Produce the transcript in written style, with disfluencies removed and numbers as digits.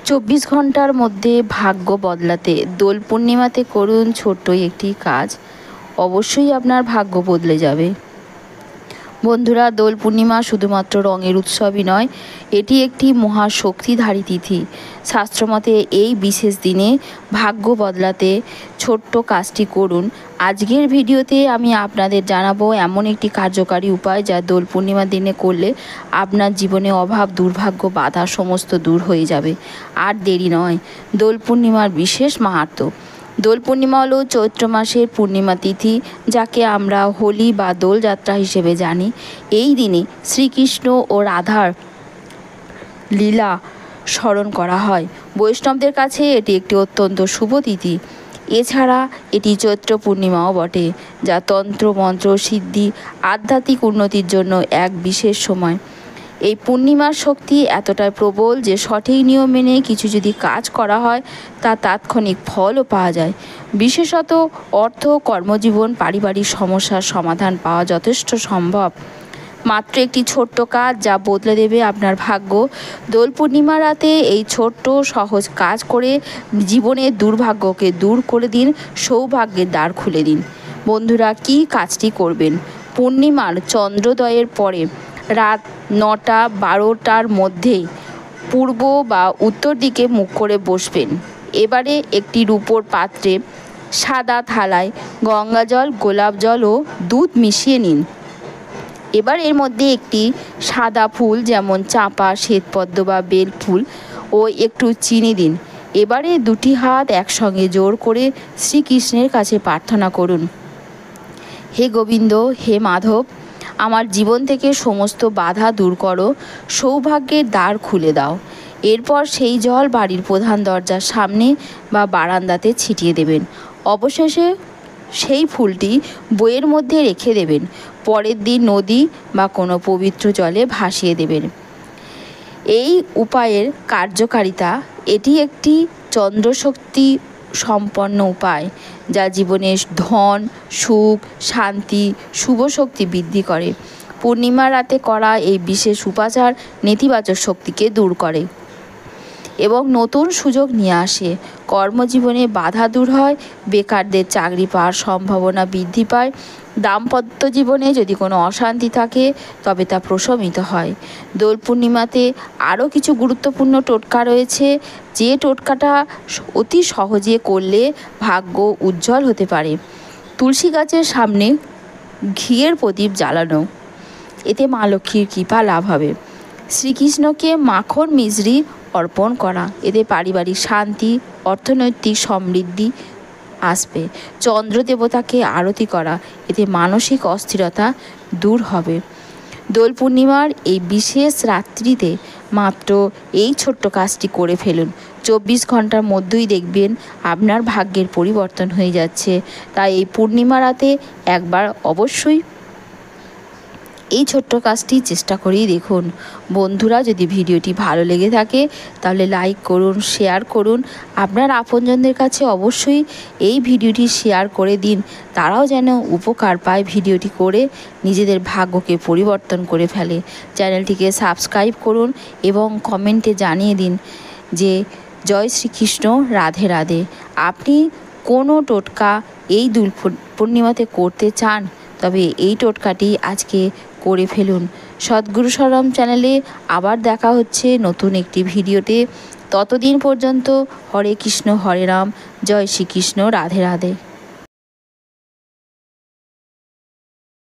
24 ঘন্টার মধ্যে ভাগ্য বদলাতে দোল পূর্ণিমাতে করুন ছোট্ট একটি কাজ, অবশ্যই আপনার ভাগ্য বদলে যাবে। বন্ধুরা, দোল পূর্ণিমা শুধুমাত্র রঙের উৎসবই নয়, এটি একটি মহাশক্তিধারী তিথি। শাস্ত্রমতে এই বিশেষ দিনে ভাগ্য বদলাতে ছোট্ট কাজটি করুন। আজকের ভিডিওতে আমি আপনাদের জানাবো এমন একটি কার্যকারী উপায় যা দোল পূর্ণিমার দিনে করলে আপনার জীবনে অভাব, দুর্ভাগ্য, বাধা সমস্ত দূর হয়ে যাবে। আর দেরি নয়, দোল পূর্ণিমার বিশেষ মাহাত্ম্য। দোল পূর্ণিমা হলো চৈত্র মাসের পূর্ণিমা তিথি, যাকে আমরা হোলি বা দোলযাত্রা হিসেবে জানি। এই দিনে শ্রীকৃষ্ণ ও রাধার লীলা স্মরণ করা হয়। বৈষ্ণবদের কাছে এটি একটি অত্যন্ত শুভ তিথি। এছাড়া এটি চৈত্র পূর্ণিমাও বটে, যা তন্ত্র, মন্ত্র, সিদ্ধি, আধ্যাত্মিক উন্নতির জন্য এক বিশেষ সময়। এই পূর্ণিমার শক্তি এতটাই প্রবল যে সঠিক নিয়ম মেনে কিছু যদি কাজ করা হয় তা তাৎক্ষণিক ফলও পাওয়া যায়। বিশেষত অর্থ, কর্মজীবন, পারিবারিক সমস্যার সমাধান পাওয়া যথেষ্ট সম্ভব। মাত্র একটি ছোট্ট কাজ যা বদলে দেবে আপনার ভাগ্য। দোল পূর্ণিমা রাতে এই ছোট্ট সহজ কাজ করে জীবনের দুর্ভাগ্যকে দূর করে দিন, সৌভাগ্যের দ্বার খুলে দিন। বন্ধুরা, কি কাজটি করবেন? পূর্ণিমার চন্দ্রোদয়ের পরে রাত 9টা-12টার মধ্যে পূর্ব বা উত্তর দিকে মুখ করে বসবেন। এবারে একটি রূপোর পাত্রে সাদা থালায় গঙ্গাজল, গোলাপ জল ও দুধ মিশিয়ে নিন। এবার এর মধ্যে একটি সাদা ফুল, যেমন চাঁপা, শ্বেতপদ্ম বা বেল ফুল ও একটু চিনি দিন। এবারে দুটি হাত একসঙ্গে জোর করে শ্রীকৃষ্ণের কাছে প্রার্থনা করুন, হে গোবিন্দ, হে মাধব, আমার জীবন থেকে সমস্ত বাধা দূর করো, সৌভাগ্যের দ্বার খুলে দাও। এরপর সেই জল বাড়ির প্রধান দরজার সামনে বা বারান্দাতে ছিটিয়ে দেবেন। অবশেষে সেই ফুলটি বইয়ের মধ্যে রেখে দেবেন। পরের দিন নদী বা কোনো পবিত্র জলে ভাসিয়ে দেবেন। এই উপায়ের কার্যকারিতা, এটি একটি চন্দ্রশক্তি সম্পন্ন উপায় যা জীবনে ধন, সুখ, শান্তি, শুভ শক্তি বৃদ্ধি করে। পূর্ণিমা রাতে করা এই বিশেষ উপাচার নেতিবাচক শক্তিকে দূর করে এবং নতুন সুযোগ নিয়ে আসে। কর্মজীবনে বাধা দূর হয়, বেকারদের চাকরি পাওয়ার সম্ভাবনা বৃদ্ধি পায়, দাম্পত্য জীবনে যদি কোনো অশান্তি থাকে তবে তা প্রশমিত হয়। দোল পূর্ণিমাতে আরও কিছু গুরুত্বপূর্ণ টোটকা রয়েছে, যে টোটকাটা অতি সহজে করলে ভাগ্য উজ্জ্বল হতে পারে। তুলসী গাছের সামনে ঘিয়ের প্রদীপ জ্বালানো, এতে মা লক্ষ্মীর কৃপা লাভ হবে। শ্রীকৃষ্ণকে মাখন মিছরি অর্পণ করা, এতে পারিবারিক শান্তি, অর্থনৈতিক সমৃদ্ধি আসবে। চন্দ্র দেবতাকে আরতি করা, এতে মানসিক অস্থিরতা দূর হবে। দোল পূর্ণিমার এই বিশেষ রাত্রিতে মাত্র এই ছোট্ট কাজটি করে ফেলুন। 24 ঘন্টার মধ্যেই দেখবেন আপনার ভাগ্যের পরিবর্তন হয়ে যাচ্ছে। তাই এই পূর্ণিমা রাতে একবার অবশ্যই এই ছোট্ট কাজটি চেষ্টা করেই দেখুন। বন্ধুরা, যদি ভিডিওটি ভালো লেগে থাকে তাহলে লাইক করুন, শেয়ার করুন। আপনার আপনজনদের কাছে অবশ্যই এই ভিডিওটি শেয়ার করে দিন, তারাও যেন উপকার পায় ভিডিওটি করে, নিজেদের ভাগ্যকে পরিবর্তন করে ফেলে। চ্যানেলটিকে সাবস্ক্রাইব করুন এবং কমেন্টে জানিয়ে দিন যে জয় শ্রীকৃষ্ণ, রাধে রাধে। আপনি কোনো টোটকা এই দোল পূর্ণিমাতে করতে চান তবে এই টোটকাটি আজকে করে ফেলুন। সদ্গুরু শরম চ্যানেলে আবার দেখা হচ্ছে নতুন একটি ভিডিওতে। ততদিন পর্যন্ত হরে কৃষ্ণ, হরে রাম, জয় শ্রীকৃষ্ণ, রাধে রাধে।